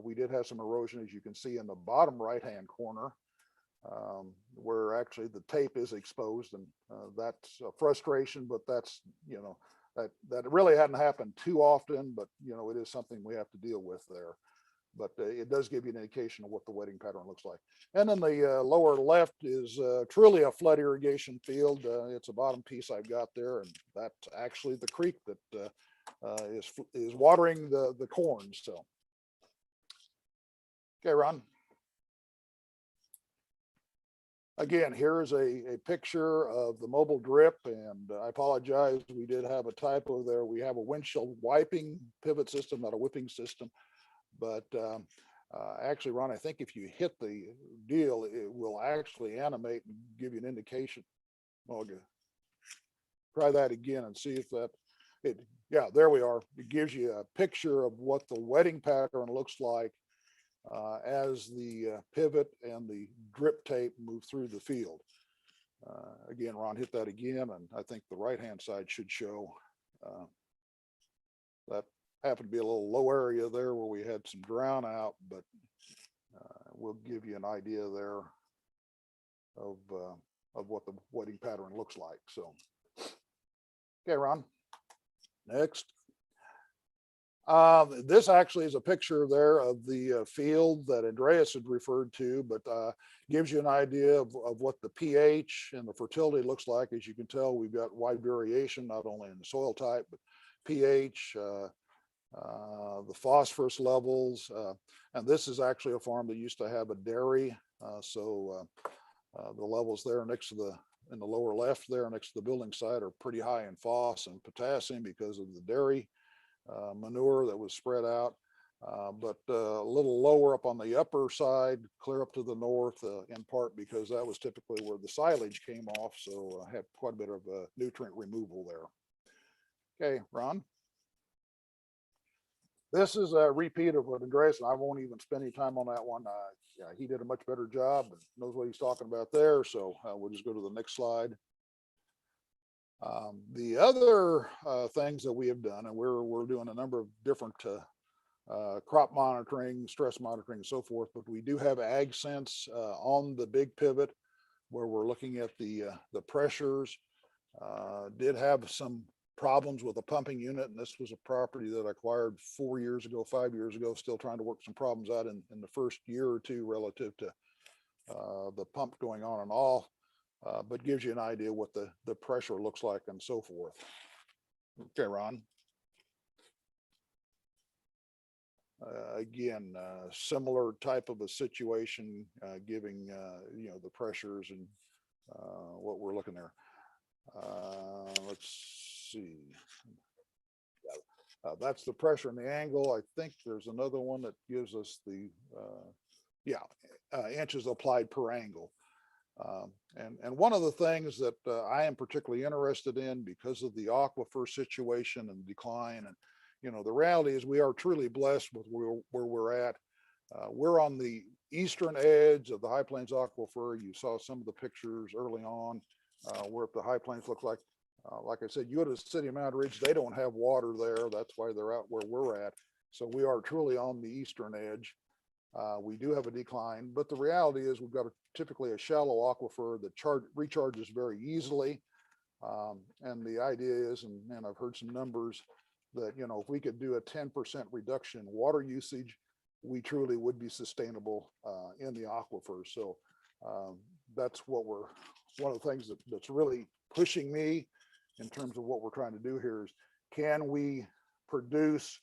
We did have some erosion, as you can see in the bottom right-hand corner, where actually the tape is exposed, and that's a frustration, but that's, that really hadn't happened too often, but it is something we have to deal with there. But it does give you an indication of what the wetting pattern looks like. And then the lower left is truly a flood irrigation field. It's a bottom piece I've got there, and that's actually the creek that is watering the corn. So, okay, Ron. Again, here's a picture of the mobile drip, and I apologize, we did have a typo there. We have a windshield wiping pivot system, not a whipping system. But actually, Ron, I think if you hit the deal, it will actually animate and give you an indication. Okay. Try that again and see if yeah, there we are. It gives you a picture of what the wetting pattern looks like as the pivot and the drip tape move through the field. Again, Ron, hit that again, and I think the right-hand side should show that happened to be a little low area there where we had some drown out, but we'll give you an idea there of what the wetting pattern looks like. So, okay, Ron, next. This actually is a picture there of the field that Andreas had referred to, but gives you an idea of what the pH and the fertility looks like. As you can tell, we've got wide variation, not only in the soil type, but pH, the phosphorus levels, and this is actually a farm that used to have a dairy, so the levels there next to in the lower left there next to the building site are pretty high in phos and potassium because of the dairy manure that was spread out. But a little lower up on the upper side, clear up to the north, in part because that was typically where the silage came off. So I had quite a bit of nutrient removal there. Okay, Ron. This is a repeat of what Andreas, and I won't even spend any time on that one. Yeah, he did a much better job and knows what he's talking about there. So we'll just go to the next slide. The other things that we have done, and we're doing a number of different crop monitoring, stress monitoring, and so forth. But we do have Agsense on the big pivot where we're looking at the pressures. Did have some problems with a pumping unit, and this was a property that I acquired 4 years ago, 5 years ago. Still trying to work some problems out in the first year or two relative to the pump going on and off, but gives you an idea what the pressure looks like and so forth. Okay, Ron. Again, similar type of a situation, giving the pressures and what we're looking there. Let's see. That's the pressure and the angle. I think there's another one that gives us the inches applied per angle. And one of the things that I am particularly interested in because of the aquifer situation and decline, and the reality is we are truly blessed with where we're at. We're on the eastern edge of the High Plains Aquifer. You saw some of the pictures early on what the High Plains look like. Like I said, you go to the city of Moundridge, they don't have water there. That's why they're out where we're at. So we are truly on the eastern edge. We do have a decline, but the reality is we've got typically a shallow aquifer that recharges very easily. And the idea is, and I've heard some numbers, that if we could do a 10% reduction in water usage, we truly would be sustainable in the aquifer. So that's what one of the things that's really pushing me in terms of what we're trying to do here is, can we produce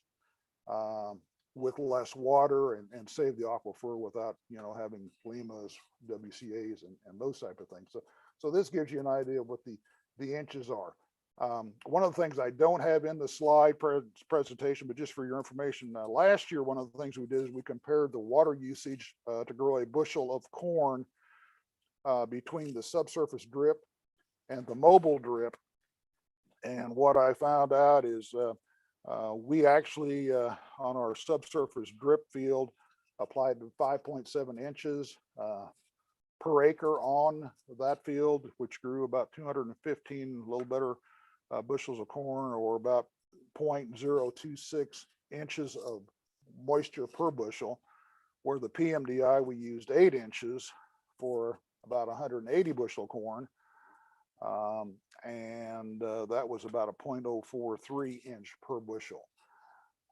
with less water and save the aquifer without having LEMAs, WCAs, and those type of things. So this gives you an idea of what the inches are. One of the things I don't have in the slide presentation, but just for your information, last year, one of the things we did is we compared the water usage to grow a bushel of corn between the subsurface drip and the mobile drip. And what I found out is we actually, on our subsurface drip field, applied 5.7 inches per acre on that field, which grew about 215, a little better bushels of corn, or about 0.026 inches of moisture per bushel, where the PMDI, we used 8 inches for about 180 bushel corn. And that was about a 0.043 inch per bushel.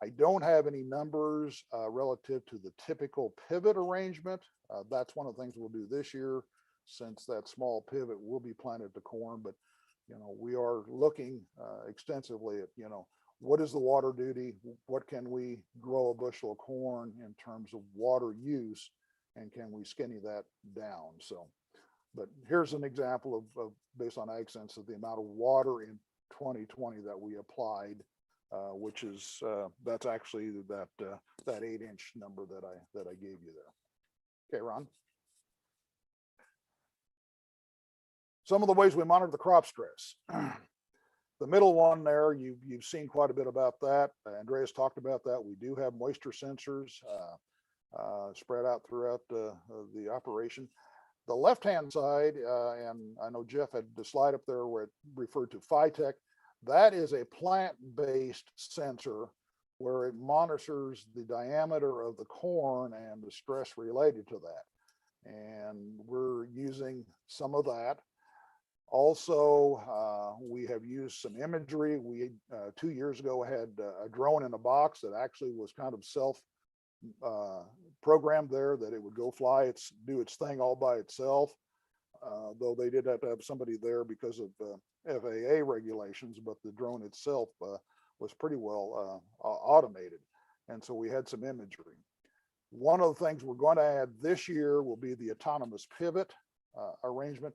I don't have any numbers relative to the typical pivot arrangement. That's one of the things we'll do this year, since that small pivot will be planted to corn. But we are looking extensively at what is the water duty, what can we grow a bushel of corn in terms of water use, and can we skinny that down. So, but here's an example of based on Agsense, of the amount of water in 2020 that we applied, which is that's actually that 8-inch number that I gave you there. Okay, Ron. Some of the ways we monitor the crop stress. The middle one there, you've seen quite a bit about that. Andreas talked about that. We do have moisture sensors spread out throughout the operation. The left-hand side, and I know Jeff had the slide up there where it referred to FITech. That is a plant-based sensor where it monitors the diameter of the corn and the stress related to that. And we're using some of that. Also, we have used some imagery. We 2 years ago had a drone in a box that actually was kind of self programmed there, that it would go fly, do its thing all by itself. Though they did have to have somebody there because of FAA regulations, but the drone itself was pretty well automated. And so we had some imagery. One of the things we're going to add this year will be the autonomous pivot arrangement,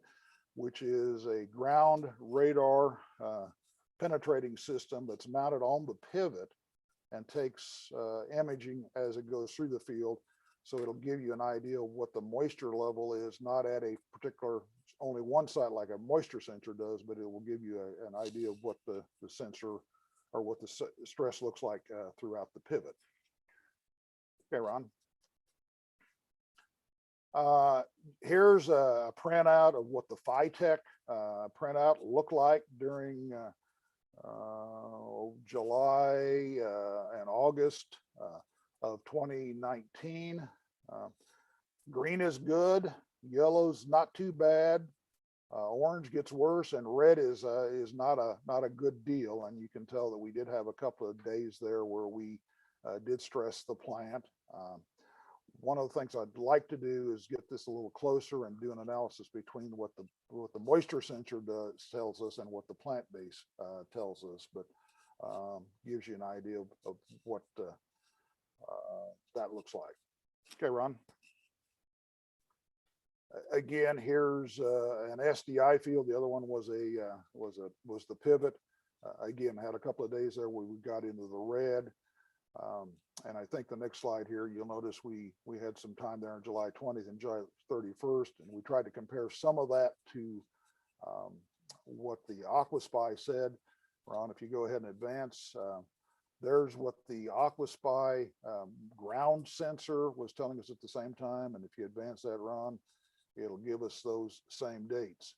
which is a ground radar penetrating system that's mounted on the pivot, and takes imaging as it goes through the field. So it'll give you an idea of what the moisture level is, not at a particular, only one site like a moisture sensor does, but it will give you an idea of what the sensor or what the stress looks like throughout the pivot. Okay, Ron. Here's a printout of what the FITech printout looked like during July and August of 2019. Green is good, yellow's not too bad, orange gets worse, and red is not a good deal. And you can tell that we did have a couple of days there where we did stress the plant. One of the things I'd like to do is get this a little closer and do an analysis between what the moisture sensor tells us and what the plant base tells us, but gives you an idea of what that looks like. Okay, Ron. Again, here's an SDI field. The other one was the pivot. Again, had a couple of days there where we got into the red. And I think the next slide here, you'll notice we had some time there on July 20th and July 31st, and we tried to compare some of that to what the AquaSpy said. Ron, if you go ahead and advance, there's what the AquaSpy ground sensor was telling us at the same time. And if you advance that, Ron, it'll give us those same dates.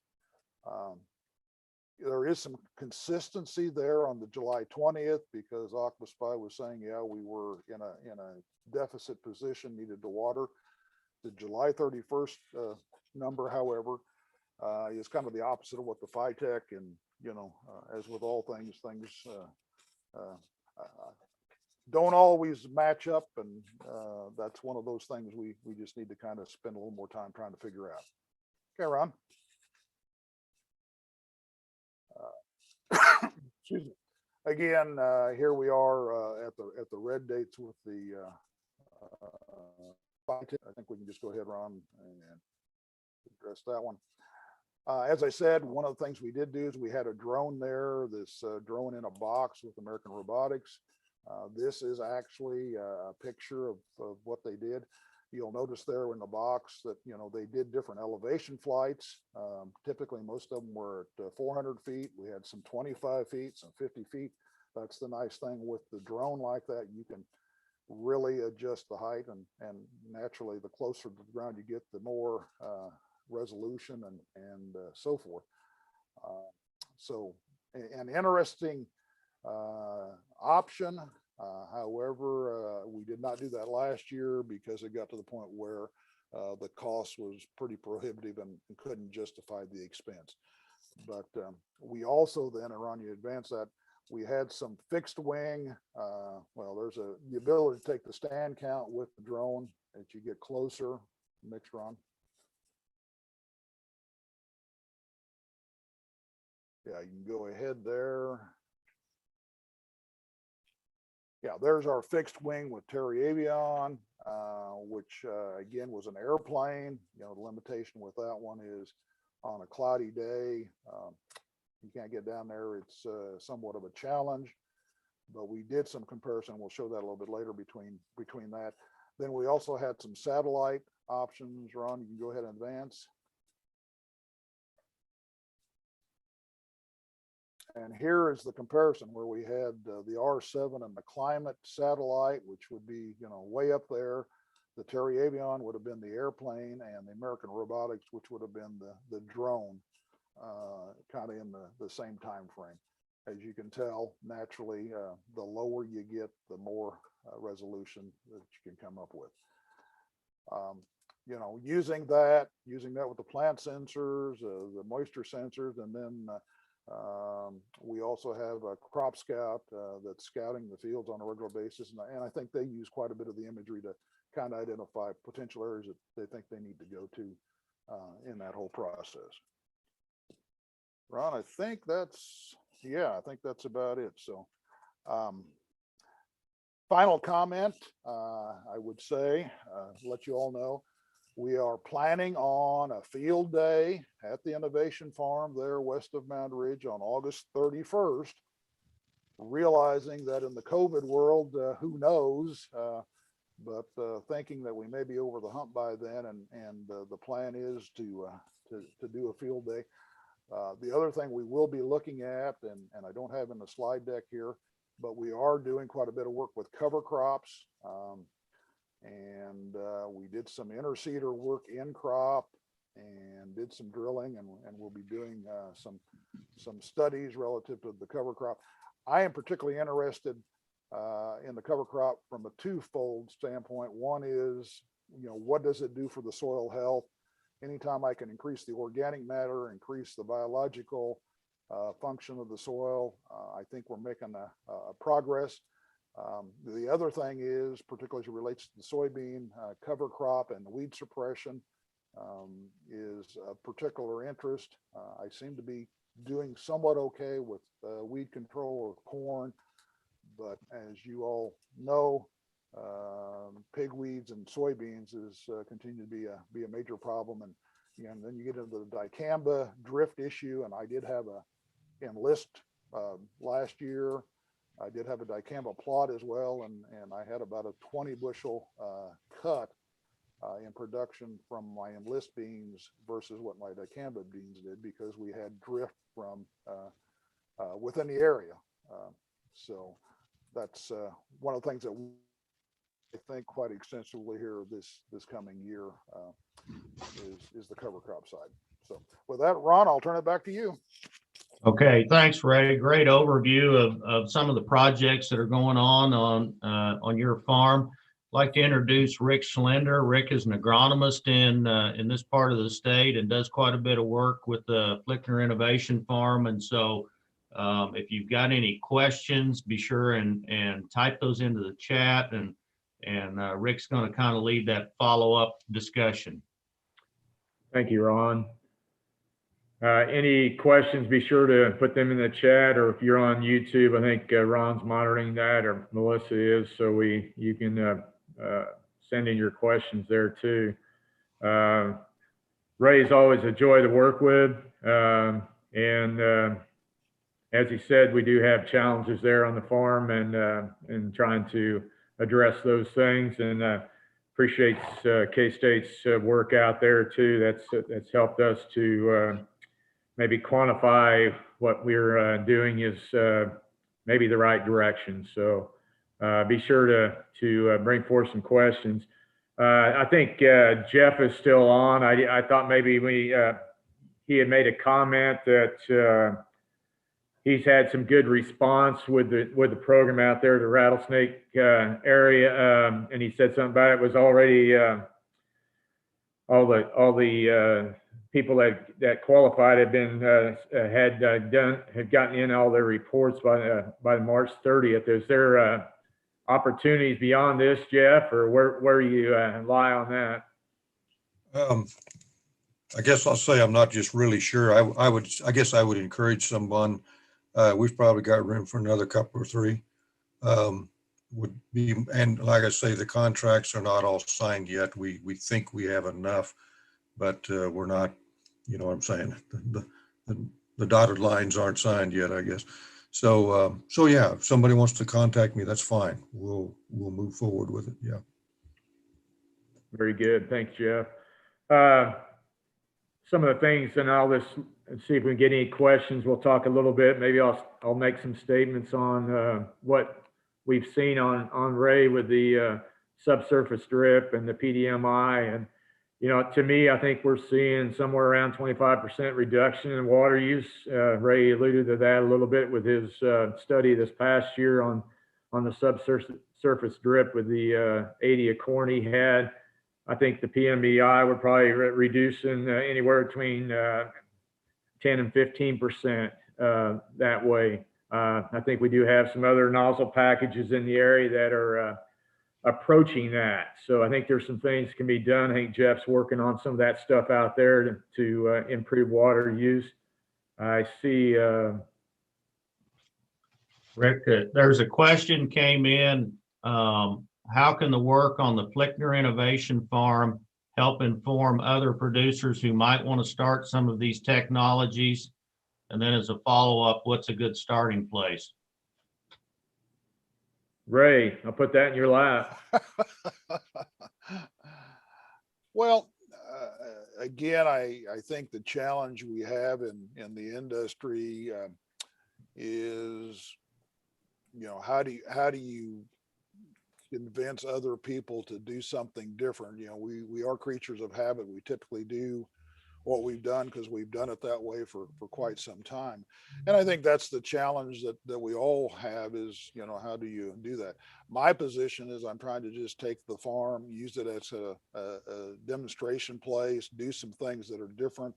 There is some consistency there on the July 20th because AquaSpy was saying, yeah, we were in a deficit position, needed to water. The July 31st number, however, is kind of the opposite of what the FITech, and as with all things don't always match up, and that's one of those things we just need to kind of spend a little more time trying to figure out. Okay, Ron. Excuse me. Again, here we are at the red dates with the FITech. I think we can just go ahead, Ron, and address that one. As I said, one of the things we did do is we had a drone there, this drone in a box with American Robotics. This is actually a picture of what they did. You'll notice there in the box that, they did different elevation flights. Typically, most of them were at 400 feet. We had some 25 feet, some 50 feet. That's the nice thing with the drone like that. You can really adjust the height, and naturally, the closer to the ground you get, the more resolution and so forth. So an interesting option. However, we did not do that last year because it got to the point where the cost was pretty prohibitive and couldn't justify the expense. But we also then, Ron, you advance that, we had some fixed wing. Well, there's the ability to take the stand count with the drone as you get closer. Next, Ron. Yeah, you can go ahead there. Yeah, there's our fixed wing with Terry Avion, which again was an airplane. The limitation with that one is on a cloudy day, you can't get down there. It's somewhat of a challenge, but we did some comparison. We'll show that a little bit later between that. Then we also had some satellite options. Ron, you can go ahead and advance. And here is the comparison where we had the R7 and the climate satellite, which would be, way up there. The Terry Avion would have been the airplane, and the American Robotics, which would have been the drone, kind of in the same time frame. As you can tell, naturally, the lower you get, the more resolution that you can come up with. Using that with the plant sensors, the moisture sensors, and then we also have a crop scout that's scouting the fields on a regular basis. And I think they use quite a bit of the imagery to kind of identify potential areas that they think they need to go to in that whole process. Ron, I think that's about it. So final comment, I would say, let you all know, we are planning on a field day at the Innovation Farm there west of Moundridge on August 31st. realizing that in the COVID world, who knows, but thinking that we may be over the hump by then, and the plan is to do a field day. The other thing we will be looking at, and I don't have in the slide deck here, but we are doing quite a bit of work with cover crops. And we did some interseeder work in crop and did some drilling, and we'll be doing some studies relative to the cover crop. I am particularly interested in the cover crop from a twofold standpoint. One is, what does it do for the soil health? Anytime I can increase the organic matter, increase the biological function of the soil, I think we're making a progress. The other thing is, particularly as it relates to the soybean cover crop and weed suppression, is of particular interest. I seem to be doing somewhat okay with weed control of corn, but as you all know, pig weeds and soybeans is continue to be a major problem. And then you get into the dicamba drift issue, and I did have a enlist last year. I did have a dicamba plot as well, and I had about a 20 bushel cut in production from my enlist beans versus what my dicamba beans did, because we had drift from within the area. So that's one of the things that I think quite extensively here this coming year is the cover crop side. So with that, Ron, I'll turn it back to you. Okay, thanks, Ray. Great overview of some of the projects that are going on your farm. I'd like to introduce Rick Schlender. Rick is an agronomist in this part of the state and does quite a bit of work with the Flickner Innovation Farm. And so if you've got any questions, be sure and type those into the chat, and Rick's going to kind of lead that follow-up discussion. Thank you, Ron. Any questions, be sure to put them in the chat, or if you're on YouTube, I think Ron's monitoring that, or Melissa is, so you can send in your questions there too. Ray's always a joy to work with, and as he said, we do have challenges there on the farm, and trying to address those things, and appreciates K-State's work out there too. That's helped us to maybe quantify what we're doing is maybe the right direction. So be sure to bring forth some questions. I think Jeff is still on. I thought maybe he had made a comment that he's had some good response with the program out there, the Rattlesnake area, and he said something about it was already all the people that qualified had gotten in all their reports by March 30th. Is there opportunities beyond this, Jeff, or where you lie on that? I guess I'll say I'm not just really sure. I guess I would encourage someone. We've probably got room for another couple or three. Would be, and like I say, the contracts are not all signed yet. We think we have enough, but we're not. You know what I'm saying? The dotted lines aren't signed yet, I guess. So yeah, if somebody wants to contact me, that's fine. We'll move forward with it. Yeah. Very good. Thanks, Jeff. Some of the things, and I'll just see if we can get any questions. We'll talk a little bit. Maybe I'll make some statements on what we've seen on Ray with the subsurface drip and the PDMI. And to me, I think we're seeing somewhere around 25% reduction in water use. Ray alluded to that a little bit with his study this past year on the subsurface drip with the 80 of corn he had. I think the PMEI would probably reducing anywhere between 10 and 15% that way. I think we do have some other nozzle packages in the area that are approaching that. So I think there's some things can be done. I think Jeff's working on some of that stuff out there to improve water use. I see. Rick, there's a question came in. How can the work on the Flickner Innovation Farm help inform other producers who might want to start some of these technologies? And then as a follow-up, what's a good starting place? Ray, I'll put that in your lap. Well, again, I think the challenge we have in the industry is, how do you convince other people to do something different? We are creatures of habit. We typically do what we've done because we've done it that way for quite some time. And I think that's the challenge that we all have is, how do you do that? My position is I'm trying to just take the farm, use it as a demonstration place, do some things that are different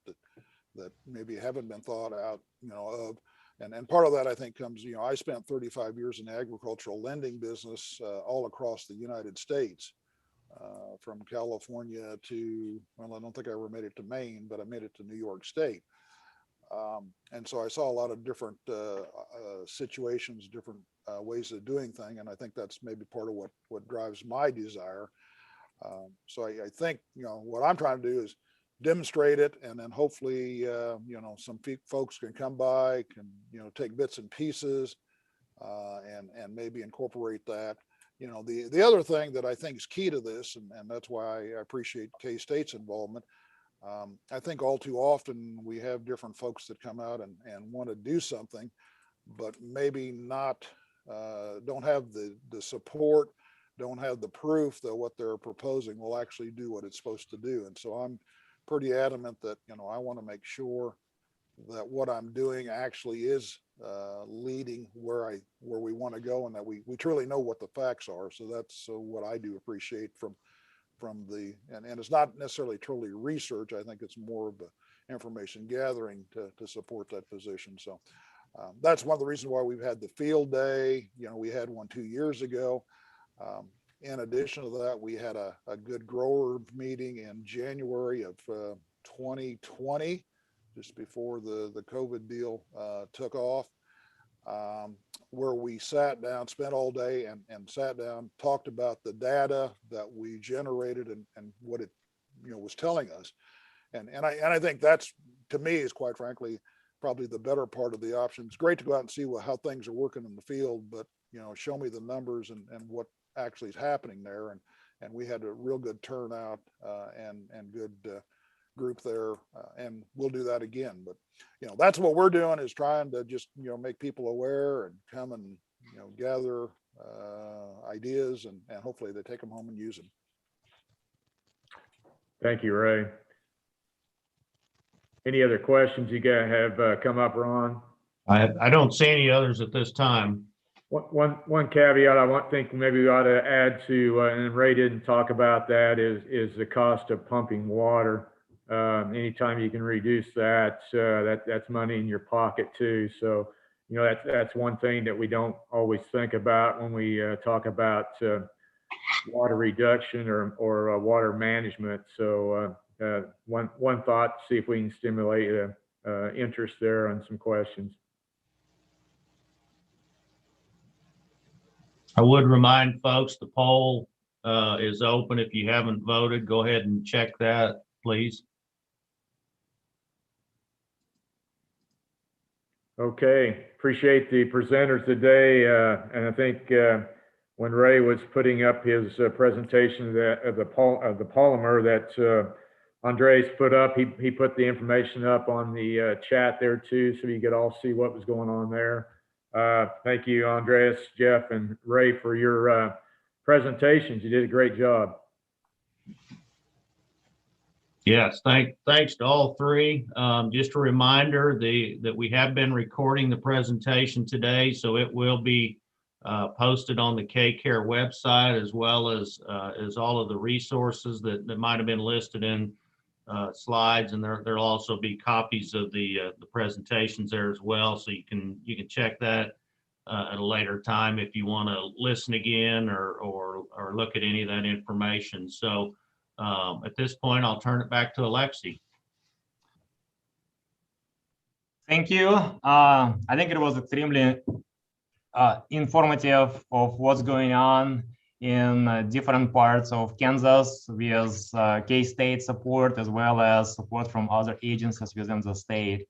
that maybe haven't been thought out, of. And part of that, I think, comes, I spent 35 years in the agricultural lending business all across the United States. From California to, well, I don't think I ever made it to Maine, but I made it to New York State. And so I saw a lot of different situations, different ways of doing things. And I think that's maybe part of what drives my desire. So I think, what I'm trying to do is demonstrate it. And then hopefully, some folks can come by, can, take bits and pieces and maybe incorporate that. The other thing that I think is key to this, and that's why I appreciate K-State's involvement. I think all too often we have different folks that come out and want to do something, but maybe not, don't have the support, don't have the proof that what they're proposing will actually do what it's supposed to do. And so I'm pretty adamant that, I want to make sure that what I'm doing actually is leading where we want to go, and that we truly know what the facts are. So that's what I do appreciate from the, and it's not necessarily truly research. I think it's more of a information gathering to support that position. So that's one of the reasons why we've had the field day. We had one 2 years ago. In addition to that, we had a good grower meeting in January of 2020. Just before the COVID deal took off, where we sat down, spent all day and sat down, talked about the data that we generated and what it was telling us. And I think that's, to me, is quite frankly, probably the better part of the option. It's great to go out and see how things are working in the field, but show me the numbers and what actually is happening there. And we had a real good turnout and good group there, and we'll do that again. But that's what we're doing, is trying to just make people aware and come and gather ideas and hopefully they take them home and use them. Thank you, Ray. Any other questions you guys have come up, Ron? I don't see any others at this time. One caveat I think maybe we ought to add to, and Ray didn't talk about that, is the cost of pumping water. Anytime you can reduce that, that's money in your pocket too. So, that's one thing that we don't always think about when we talk about water reduction or water management. So, one thought, see if we can stimulate interest there on some questions. I would remind folks the poll is open. If you haven't voted, go ahead and check that, please. Okay, appreciate the presenters today, and I think when Ray was putting up his presentation of the polymer that Andres put up, he put the information up on the chat there too, so you could all see what was going on there. Thank you, Andres, Jeff, and Ray for your presentations. You did a great job. Yes, thanks to all three. Just a reminder that we have been recording the presentation today, so it will be posted on the K-Care website, as well as all of the resources that might have been listed in slides, and there'll also be copies of the presentations there as well, so you can check that at a later time if you want to listen again or look at any of that information. So. At this point, I'll turn it back to Alexi. Thank you. I think it was extremely informative of what's going on in different parts of Kansas with K-State support, as well as support from other agencies within the state.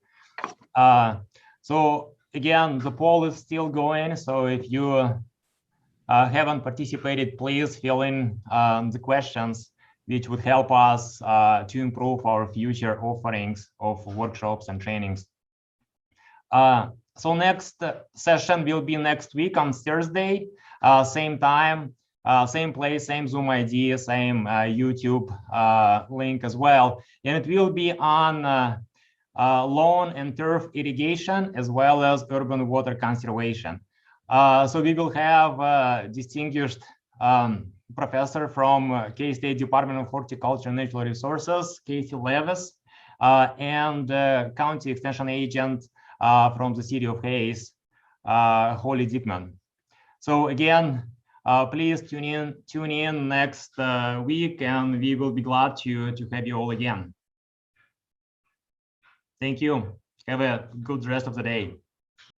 So again, the poll is still going. So if you haven't participated, please fill in the questions, which would help us to improve our future offerings of workshops and trainings. So next session will be next week on Thursday, same time, same place, same Zoom ID, same YouTube link as well. And it will be on lawn and turf irrigation, as well as urban water conservation. So we will have a distinguished professor from K-State Department of Horticulture and Natural Resources, Casey Levis, and county extension agent from the city of Hayes, Holly Dickman. So again, please tune in next week, and we will be glad to have you all again. Thank you. Have a good rest of the day.